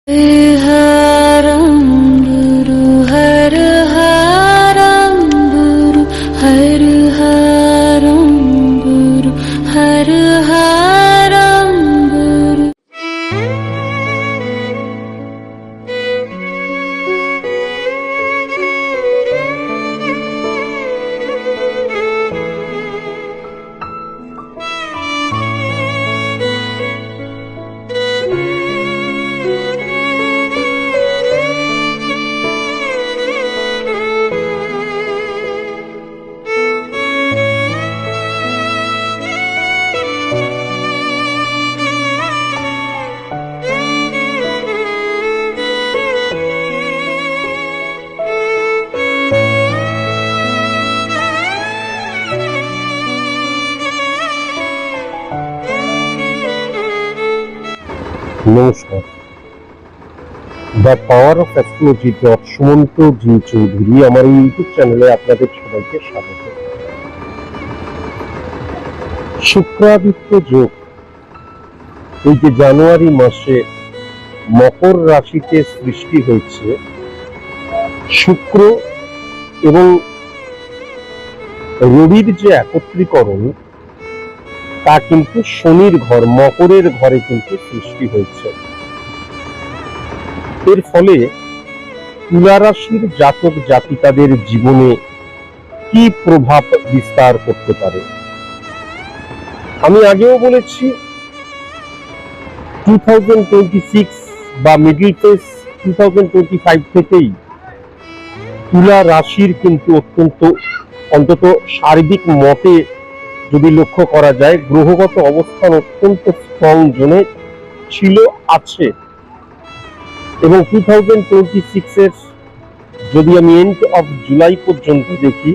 हरं गुरु हर हरं गुरु हर हरं गुरु हर हरं गुरु। নমস্কার। The power of astrology Sumanta ji Chowdhury আমার এই ইউটিউব চ্যানেলে আপনাদের সবাইকে স্বাগত। শুক্রাদিত্য যোগ এই যে জানুয়ারি মাসে মকর রাশিতে সৃষ্টি হয়েছে, শুক্র এবং রবির যে একত্রীকরণ তা কিন্তু শনির ঘর মকরের ঘরে কিন্তু সৃষ্টি হয়েছে। এর ফলে তুলা রাশির জাতক জাতিকাদের জীবনে কি প্রভাব বিস্তার করতে পারে। আমি আগেও বলেছি 2026 বা মিডল ফেজ 2025 থেকেই তুলা রাশির কিন্তু অন্তত সার্বিক মতে যদি লক্ষ্য করা যায় গ্রহগত অবস্থান অত্যন্ত স্ট্রং জোনে ছিল আছে, এবং 2026 এর যদি আমি এন্ড অফ জুলাই পর্যন্ত দেখি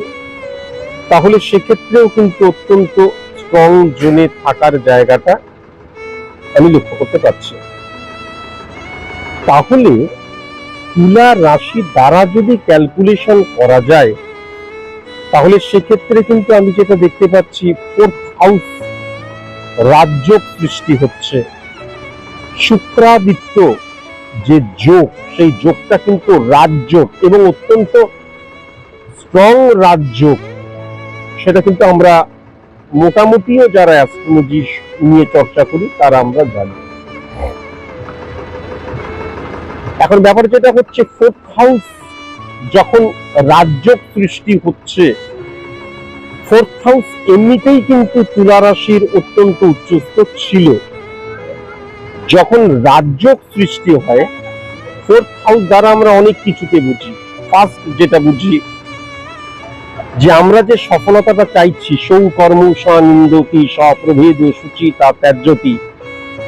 তাহলে সেক্ষেত্রেও কিন্তু অত্যন্ত স্ট্রং জোনে থাকার জায়গাটা আমি লক্ষ্য করতে পারছি। তাহলে তুলা রাশি দ্বারা যদি ক্যালকুলেশন করা যায় তাহলে সেক্ষেত্রে কিন্তু আমি যেটা দেখতে পাচ্ছি ফোর্থ হাউস রাজযোগ সৃষ্টি হচ্ছে। শুক্রাদিত্য যে যোগ সেই যোগটা কিন্তু রাজযোগ এবং অত্যন্ত স্ট্রং রাজযোগ, সেটা কিন্তু আমরা মোটামুটিও যারা অ্যাস্ট্রোলজি নিয়ে চর্চা করি তারা আমরা জানি। এখন ব্যাপার যেটা হচ্ছে ফোর্থ হাউস যখন রাজযোগ সৃষ্টি হচ্ছে, ফোর্থ হাউস এমনিতেই কিন্তু তুলা রাশির অত্যন্ত উচ্চস্তর ছিল। যখন রাজযোগ সৃষ্টি হয় ফোর্থ হাউস দ্বারা আমরা অনেক কিছুকে বুঝি। ফার্স্ট যেটা বুঝি যে আমরা যে সফলতাটা চাইছি, সৌকর্ম স্বনিন্দতি স্বপ্রভেদ সুচিতা ত্যাজ্যতি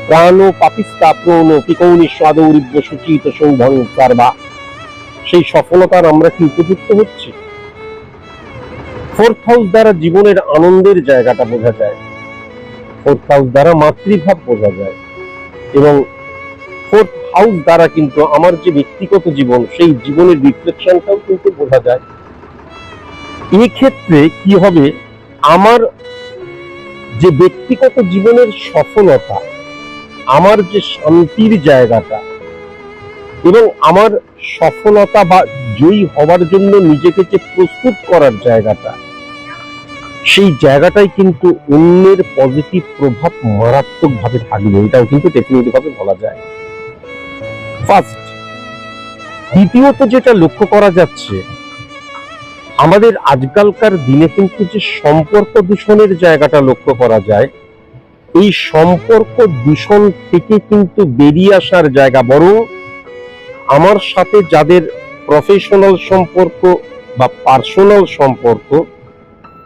প্রাণ পাপিস্তা প্রণ পিকৌনি স্বাদৌরিব্য সুচিত সৌভং সার্বা, সেই সফলতার আমরা কি উপযুক্ত হচ্ছি? ফোর্থ হাউস দ্বারা জীবনের আনন্দের জায়গাটা বোঝা যায়, ফোর্থ হাউস দ্বারা মাতৃভাব বোঝা যায়, এবং ফোর্থ হাউস দ্বারা কিন্তু আমার যে ব্যক্তিগত জীবন সেই জীবনের রিফ্লেকশনটাও কিন্তু বোঝা যায়। এই ক্ষেত্রে কি হবে, আমার যে ব্যক্তিগত জীবনের সফলতা, আমার যে শান্তির জায়গাটা এবং আমার সফলতা বা জয়ী হওয়ার জন্য নিজেকে যে প্রস্তুত করার জায়গাটা, সেই জায়গাটাই কিন্তু অন্যের পজিটিভ প্রভাব মারাত্মক ভাবে থাকবে, এটাও কিন্তু ডেফিনেটলি ভাবে বলা যায়। ফার্স্ট। দ্বিতীয়ত যেটা লক্ষ্য করা যাচ্ছে, আমাদের আজকালকার দিনে কিন্তু যে সম্পর্ক দূষণের জায়গাটা লক্ষ্য করা যায়, এই সম্পর্ক দূষণ থেকে কিন্তু বেরিয়ে আসার জায়গা, বরং আমার সাথে যাদের প্রফেশনাল সম্পর্ক বা পার্সোনাল সম্পর্ক,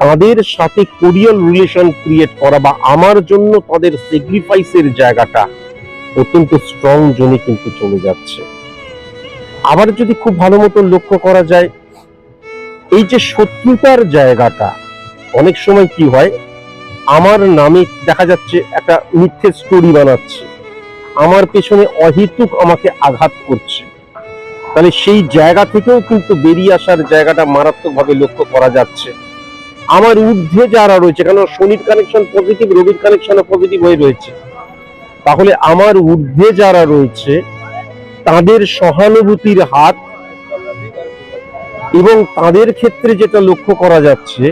তাদের সাথে কোরিয়াল রিলেশন ক্রিয়েট করা বা আমার জন্য তাদের স্যাক্রিফাইসের জায়গাটা অত্যন্ত স্ট্রং জোনে কিন্তু চলে যাচ্ছে। আবার যদি খুব ভালো মতো লক্ষ্য করা যায়, এই যে শত্রুতার জায়গাটা, অনেক সময় কি হয়, আমার নামে দেখা যাচ্ছে একটা মিথ্যে স্টোরি বানাচ্ছে, আমার পেছনে অহেতুক আমাকে আঘাত করছে, তাহলে সেই জায়গা থেকেও কিন্তু বেরিয়ে আসার জায়গাটা মারাত্মকভাবে লক্ষ্য করা যাচ্ছে। আমার ঊর্ধ্বে যারা রয়েছে, কারণ শনির কানেকশন পজিটিভ, রবির কানেকশন পজিটিভ হয়ে রয়েছে, তাহলে আমার ঊর্ধ্বে যারা রয়েছে তাদের সহানুভূতির হাত, এবং তাদের ক্ষেত্রে যেটা লক্ষ্য করা যাচ্ছে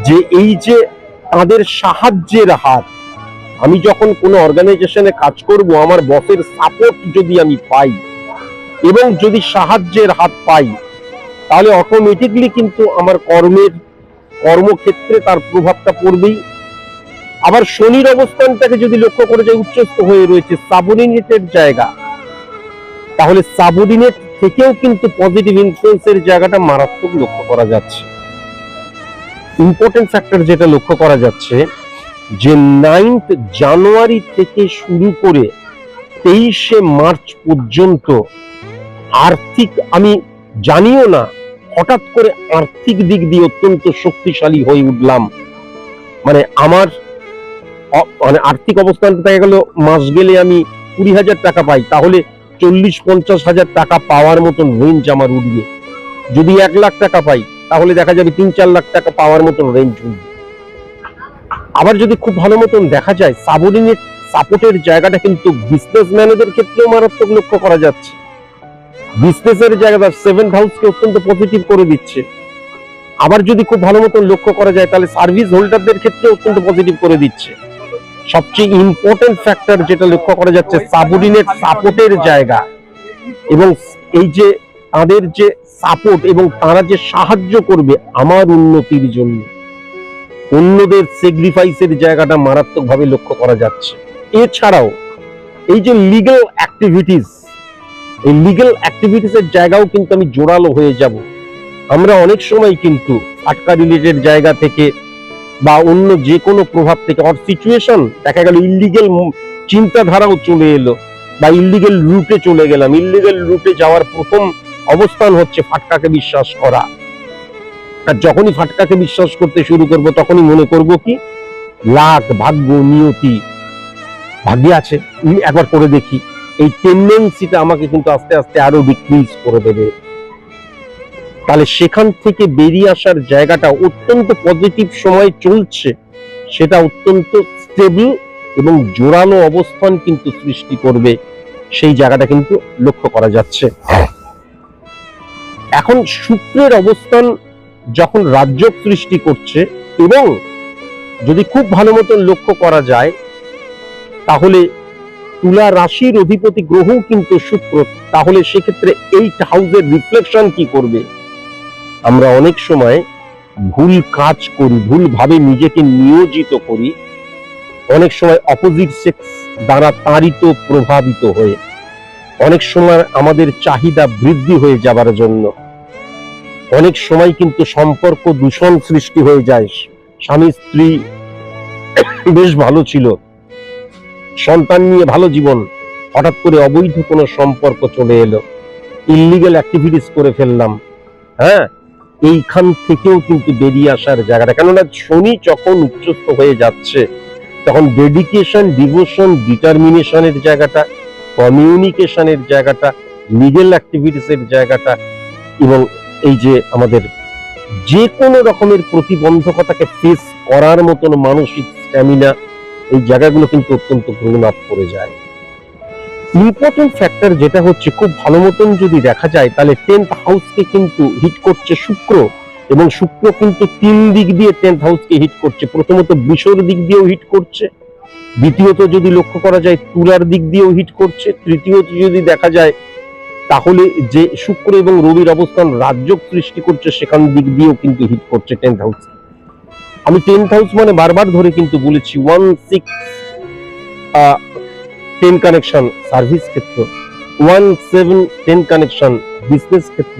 যে এই যে তাদের সাহায্যের হাত, আমি যখন কোনো অর্গানাইজেশনে কাজ করব, আমার বসের সাপোর্ট যদি আমি পাই এবং যদি সাহায্যের হাত পাই, তাহলে অটোমেটিকলি কিন্তু আমার কর্মক্ষেত্রে তার প্রভাবটা পড়বেই। আবার শনির অবস্থানটাকে যদি লক্ষ্য করে যায় উচ্চস্থ হয়ে রয়েছে সাবঅর্ডিনেটের জায়গা, তাহলে সাবঅর্ডিনেট থেকেও কিন্তু পজিটিভ ইনফ্লুয়েন্সের জায়গাটা মারাত্মক লক্ষ্য করা যাচ্ছে। ইম্পর্টেন্ট ফ্যাক্টর যেটা লক্ষ্য করা যাচ্ছে যে 9 জানুয়ারি থেকে শুরু করে 23 মার্চ পর্যন্ত আর্থিক, আমি জানিও না, হঠাৎ করে আর্থিক দিক দিয়ে অত্যন্ত শক্তিশালী হয়ে উঠলাম। মানে আমার আর্থিক অবস্থানটা দেখা গেল মাস গেলে আমি 20,000 টাকা পাই, তাহলে 40-50,000 টাকা পাওয়ার মতন রেঞ্জ আমার উঠবে। যদি 1 লাখ টাকা পাই, তাহলে দেখা যাবে 3-4 লাখ টাকা পাওয়ার মতন রেঞ্জ উঠবে। আবার যদি খুব ভালো মতন দেখা যায়, সাবঅর্ডিনেট সাপোর্টের জায়গাটা কিন্তু বিজনেসম্যানদের ক্ষেত্রেও মারাত্মক লক্ষ্য করা যাচ্ছে। বিজনেসের জায়গাটা 7th হাউসকে অত্যন্ত পজিটিভ করে দিচ্ছে। আবার যদি খুব ভালো মতন লক্ষ্য করা যায়, তাহলে সার্ভিস হোল্ডারদের ক্ষেত্রে অত্যন্ত পজিটিভ করে দিচ্ছে। সবচেয়ে ইম্পর্টেন্ট ফ্যাক্টর যেটা লক্ষ্য করা যাচ্ছে, সাবঅর্ডিনেট সাপোর্টের জায়গা এবং এই যে তাদের যে সাপোর্ট এবং তারা যে সাহায্য করবে আমার উন্নতির জন্য, অন্যদের স্যাক্রিফাইসের জায়গাটা মারাত্মকভাবে লক্ষ্য করা যাচ্ছে। এছাড়াও এই যে লিগ্যাল অ্যাক্টিভিটিস, এই লিগ্যাল অ্যাক্টিভিটিসের জায়গাও কিন্তু আমি জোরালো হয়ে যাব। আমরা অনেক সময় কিন্তু ফাটকা রিলেটেড জায়গা থেকে বা অন্য যে কোনো প্রভাব থেকে অর সিচুয়েশন, দেখা গেল ইল্লিগেল চিন্তাধারাও চলে এলো বা ইল্লিগেল রুটে চলে গেলাম। ইল্লিগেল রুটে যাওয়ার প্রথম অবস্থান হচ্ছে ফাটকাকে বিশ্বাস করা। আর যখনই ফাটকাকে বিশ্বাস করতে শুরু করব, তখনই মনে করব কি লাক, ভাগ্য, নিয়তি, ভাগ্যে আছে, একবার করে দেখি। এই টেন্ডেন্সিটা আমাকে কিন্তু আস্তে আস্তে আরো ডিক্রিজ করে দেবে। তাহলে সেখান থেকে বেরিয়ে আসার জায়গাটা অত্যন্ত পজিটিভ সময় চলছে, সেটা অত্যন্ত স্টেবল এবং জোরালো অবস্থান কিন্তু সৃষ্টি করবে, সেই জায়গাটা কিন্তু লক্ষ্য করা যাচ্ছে। এখন শুক্রের অবস্থান যখন রাজযোগ সৃষ্টি করছে, এবং যদি খুব ভালো মতন লক্ষ্য করা যায়, তাহলে তুলা রাশির অধিপতি গ্রহ কিন্তু শুক্র, তাহলে সেক্ষেত্রে 8th হাউসের রিফ্লেকশন কি করবে? আমরা অনেক সময় ভুল কাজ করি, ভুল ভাবে নিজেকে নিয়োজিত করি, অনেক সময় অপোজিট সেক্স দ্বারা তাড়িত, প্রভাবিত হয়ে, অনেক সময় আমাদের চাহিদা বৃদ্ধি হয়ে যাবার জন্য, অনেক সময় কিন্তু সম্পর্ক দূষণ সৃষ্টি হয়ে যায়। স্বামী স্ত্রী বেশ ভালো ছিল, সন্তান নিয়ে ভালো জীবন, হঠাৎ করে অবৈধ কোনো সম্পর্ক চলে এলো, ইল্লিগাল অ্যাক্টিভিটিস করে ফেললাম। হ্যাঁ, এইখান থেকেও কিন্তু বেরিয়ে আসার জায়গাটা, কেননা শনি যখন উচ্চস্থ হয়ে যাচ্ছে, তখন ডেডিকেশন, ডিভোশন, ডিটারমিনেশনের জায়গাটা, কমিউনিকেশনের জায়গাটা, লিগেল অ্যাক্টিভিটিসের জায়গাটা, এবং এই যে আমাদের যে কোনো রকমের প্রতিবন্ধকতাকে ফেস করার মতন মানসিক স্ট্যামিনা, এই জায়গাগুলো কিন্তু অত্যন্ত গ্রোন আপ করে যায়। ইম্পর্টেন্ট ফ্যাক্টর যেটা হচ্ছে, খুব ভালো মতন যদি দেখা যায়, তাহলে 10th হাউসকে কিন্তু হিট করছে শুক্র, এবং শুক্র কিন্তু 3 দিক দিয়ে 10th হাউসকে হিট করছে। প্রথমত বৃষর দিক দিয়েও হিট করছে, দ্বিতীয়ত যদি লক্ষ্য করা যায় তুলার দিক দিয়েও হিট করছে, তৃতীয়ত যদি দেখা যায় তাহলে যে শুক্র এবং রবির অবস্থান রাজযোগ সৃষ্টি করছে, সেখান দিক দিয়েও কিন্তু হিট করছে 10th হাউস। আমি 10th হাউস মানে বারবার ধরে কিন্তু বলেছি 1-6-10 কানেকশন সার্ভিস ক্ষেত্র, 1-7-10 কানেকশন বিজনেস ক্ষেত্র,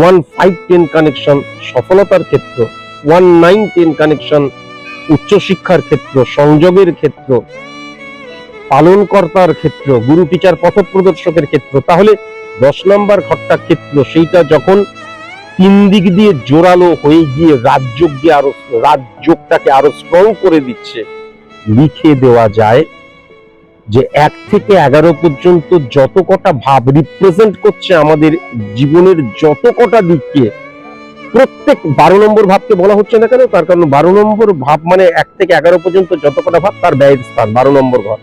1-5-10 কানেকশন সফলতার ক্ষেত্র, 1-9-10 কানেকশন উচ্চশিক্ষার ক্ষেত্র, সংযোগের ক্ষেত্র, পালনকর্তার ক্ষেত্র, গুরু টিচার পথপ্রদর্শকের ক্ষেত্র। তাহলে 10 নম্বর ঘরটা ক্ষেত্র, সেইটা যখন 3 দিক দিয়ে জোরালো হয়ে গিয়ে রাজযোগটাকে আরো স্ট্রং করে দিচ্ছে, লিখে দেওয়া যায় যে 1 থেকে 11 পর্যন্ত যত কটা ভাব রিপ্রেজেন্ট করছে আমাদের জীবনের যত কটা দিককে, প্রত্যেক 12 নম্বর ভাবকে বলা হচ্ছে না কেন, তার কারণ 12 নম্বর ভাব মানে 1 থেকে 11 পর্যন্ত যত কটা ভাব, তার ব্যয়ের স্থান 12 নম্বর ঘর।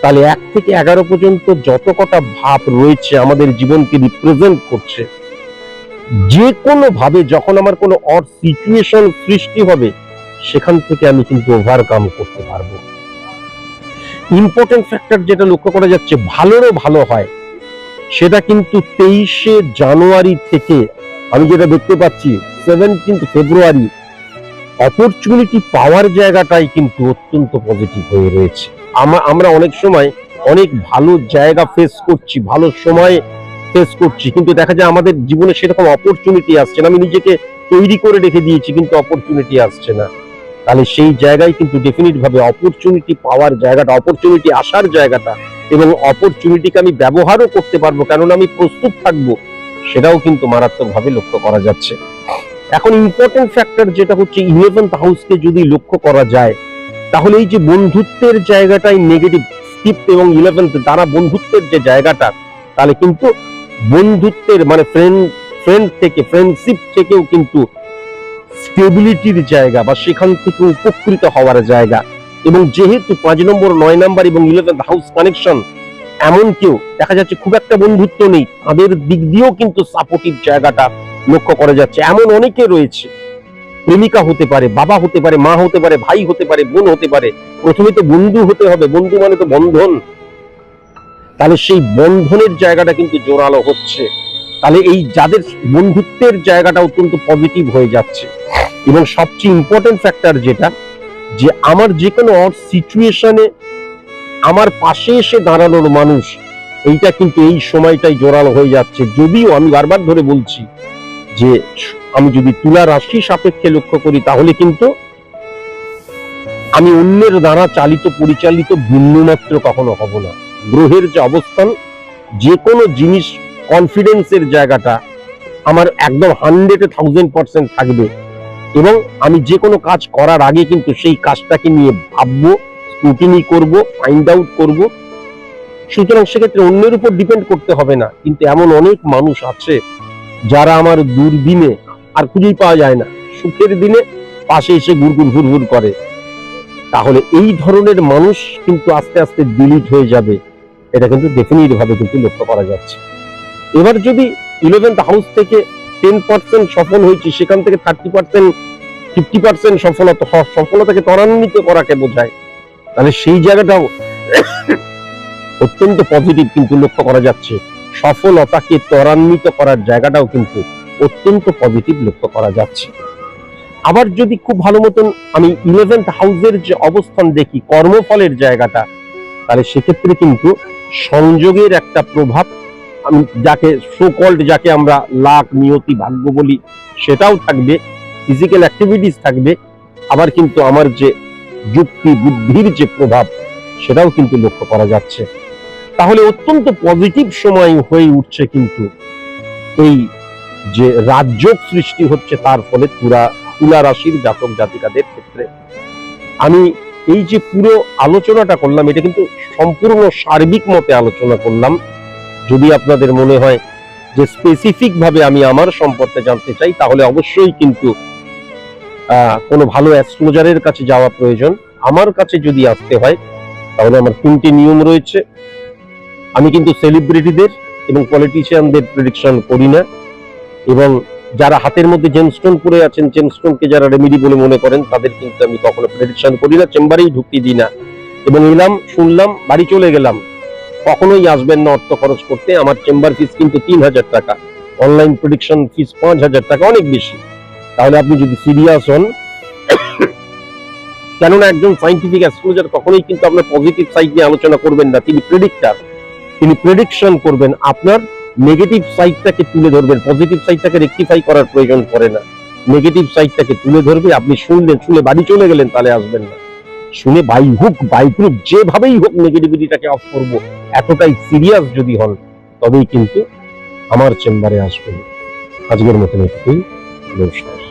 তাহলে 1 থেকে 11 পর্যন্ত যত কটা ভাব রয়েছে আমাদের জীবনকে রিপ্রেজেন্ট করছে, যে কোনো ভাবে যখন আমার কোনো অড সিচুয়েশন সৃষ্টি হবে সেখান থেকে আমি কিন্তু ওভারকাম করতে পারবো। ইম্পর্টেন্ট ফ্যাক্টর যেটা লক্ষ্য করা যাচ্ছে ভালোরও ভালো হয়, সেটা কিন্তু 23শে জানুয়ারি থেকে আমি যেটা দেখতে পাচ্ছি 17 ফেব্রুয়ারি অপরচুনিটি পাওয়ার জায়গাটাই কিন্তু অত্যন্ত পজিটিভ হয়ে রয়েছে। আমরা অনেক সময় অনেক ভালো জায়গা ফেস করছি, ভালো সময় ফেস করছি, কিন্তু দেখা যায় আমাদের জীবনে সেরকম অপরচুনিটি আসছে না। আমি নিজেকে তৈরি করে রেখে দিয়েছি কিন্তু অপরচুনিটি আসছে না। তাহলে সেই জায়গায় কিন্তু ডেফিনিট ভাবে অপরচুনিটি পাওয়ার জায়গাটা, অপরচুনিটি আসার জায়গাটা এবং অপরচুনিটিকে আমি ব্যবহারও করতে পারবো, কেননা আমি প্রস্তুত থাকবো, সেটাও কিন্তু মারাত্মকভাবে লক্ষ্য করা যাচ্ছে। এখন ইম্পর্টেন্ট ফ্যাক্টর যেটা হচ্ছে 11th হাউসকে যদি লক্ষ্য করা যায়, তাহলে এই যে বন্ধুত্বের জায়গাটাই নেগেটিভ স্কিপ এবং 11th দ্বারা বন্ধুত্বের যে জায়গাটা, তাহলে কিন্তু বন্ধুত্বের মানে ফ্রেন্ড থেকে ফ্রেন্ডশিপ থেকেও কিন্তু স্টেবিলিটির জায়গা বা সেখান থেকে উপকৃত হওয়ার জায়গা। এবং যেহেতু 5 নম্বর 9 নম্বর এবং 11th হাউস কানেকশন, এমন কেউ দেখা যাচ্ছে খুব একটা বন্ধুত্ব নেই, তাদের দিক দিয়েও কিন্তু সাপোর্টিভ জায়গাটা লক্ষ্য করা যাচ্ছে। এমন অনেকে রয়েছে, প্রেমিকা হতে পারে, বাবা হতে পারে, মা হতে পারে, ভাই হতে পারে, বোন হতে পারে, প্রথমে তো বন্ধু হতে হবে, বন্ধু মানে তো বন্ধন, তাহলে সেই বন্ধনের জায়গাটা কিন্তু জোরালো হচ্ছে। তাহলে এই যাদের বন্ধুত্বের জায়গাটা অত্যন্ত পজিটিভ হয়ে যাচ্ছে। এবং সবচেয়ে ইম্পর্টেন্ট ফ্যাক্টর যেটা, যে আমার যে কোনো সিচুয়েশনে আমার পাশে এসে দাঁড়ানোর মানুষ, এইটা কিন্তু এই সময়টাই জোরালো হয়ে যাচ্ছে। যদিও আমি বারবার ধরে বলছি যে আমি যদি তুলা রাশি সাপেক্ষে লক্ষ্য করি, তাহলে কিন্তু আমি অন্যের দ্বারা চালিত পরিচালিত বিন্দুমাত্র কখনো হব না। গ্রহের যে অবস্থান, যে কোনো জিনিস কনফিডেন্সের জায়গাটা আমার একদম 100% থাকবে এবং আমি যে কোনো কাজ করার আগে কিন্তু সেই কাজটাকে নিয়ে ভাববো, স্ক্রুটিনি করব, ফাইন্ড আউট করব। সুতরাং সেক্ষেত্রে অন্যের উপর ডিপেন্ড করতে হবে না। কিন্তু এমন অনেক মানুষ আছে যারা আমার দুর্দিনে আর খুঁজেই পাওয়া যায় না, সুখের দিনে পাশে এসে গুড়গুড় ঘুরঘুর করে। তাহলে এই ধরনের মানুষ কিন্তু আস্তে আস্তে ডিলিট হয়ে যাবে, এটা কিন্তু ডেফিনিট ভাবে কিন্তু লক্ষ্য করা যাচ্ছে। এবার যদি 11th হাউস থেকে 10% সফল হয়েছি, সেখান থেকে 30% 50% সফলতাকে ত্বরান্বিত করাকে বোঝায়, তাহলে সেই জায়গাটাও অত্যন্ত পজিটিভ কিন্তু লক্ষ্য করা যাচ্ছে। সফলতাকে ত্বরান্বিত করার জায়গাটাও কিন্তু অত্যন্ত পজিটিভ লক্ষ্য করা যাচ্ছে। আবার যদি খুব ভালো মতন আমি 11th হাউসের যে অবস্থান দেখি, কর্মফলের জায়গাটা, তাহলে সেক্ষেত্রে কিন্তু সংযোগের একটা প্রভাব, আমি যাকে সোকল্ড যাকে আমরা লাক, নিয়তি, ভাগ্য বলি, সেটাও থাকবে, ফিজিক্যাল অ্যাক্টিভিটিস থাকবে। আবার কিন্তু আমার যে যুক্তি বুদ্ধির যে প্রভাব, সেটাও কিন্তু লক্ষ্য করা যাচ্ছে। তাহলে অত্যন্ত পজিটিভ সময় হয়ে উঠছে কিন্তু এই যে রাজযোগ সৃষ্টি হচ্ছে, তার ফলে তুলা রাশির জাতক জাতিকাদের ক্ষেত্রে। আমি এই যে পুরো আলোচনাটা করলাম, এটা কিন্তু সম্পূর্ণ সার্বিক মতে আলোচনা করলাম। যদি আপনাদের মনে হয় যে স্পেসিফিক ভাবে আমি আমার সম্পর্কে জানতে চাই, তাহলে অবশ্যই কিন্তু কোনো ভালো অ্যাস্ট্রোলজারের কাছে যাওয়া প্রয়োজন। আমার কাছে যদি আসতে হয়, তাহলে আমার 3টি নিয়ম রয়েছে। আমি কিন্তু সেলিব্রিটিদের এবং পলিটিশিয়ানদের প্রেডিকশন করি না, এবং যারা হাতের মধ্যে জেমস্টোন পরে আছেন, জেমস্টোনকে যারা রেমেডি বলে মনে করেন, তাদের কিন্তু আমি কখনো প্রেডিকশন করি না, চেম্বারেই ঢুকতে দিই না। এবং এলাম, শুনলাম, বাড়ি চলে গেলাম, কখনোই আসবেন না অর্থ খরচ করতে। আমার চেম্বার ফিস কিন্তু 3000 টাকা, অনলাইন প্রেডিকশন ফিস 5000 টাকা, অনেক বেশি। তাহলে আপনি যদি সিরিয়াস হন, কেননা একজন সাইন্টিফিক অ্যাস্ট্রোলজার কখনোই কিন্তু আপনার পজিটিভ সাইড নিয়ে আলোচনা করবেন না, তিনি প্রেডিক্টর, তিনি প্রেডিকশন করবেন, আপনার নেগেটিভ সাইডটাকে তুলে ধরবেন, পজিটিভ সাইডটাকে রেকটিফাই করার প্রয়োজন পড়ে না, নেগেটিভ সাইডটাকে তুলে ধরবে। আপনি শুনলেন, শুনে বাড়ি চলে গেলেন, তাহলে আসবেন না। শুনে বাই হুক বাই ক্রুক যেভাবেই হোক নেগেটিভিটিটাকে অফ করব, এতটাই সিরিয়াস যদি হন, তবেই কিন্তু আমার চেম্বারে আসবেন। আজকের মতন এটুকুই, নমস্কার।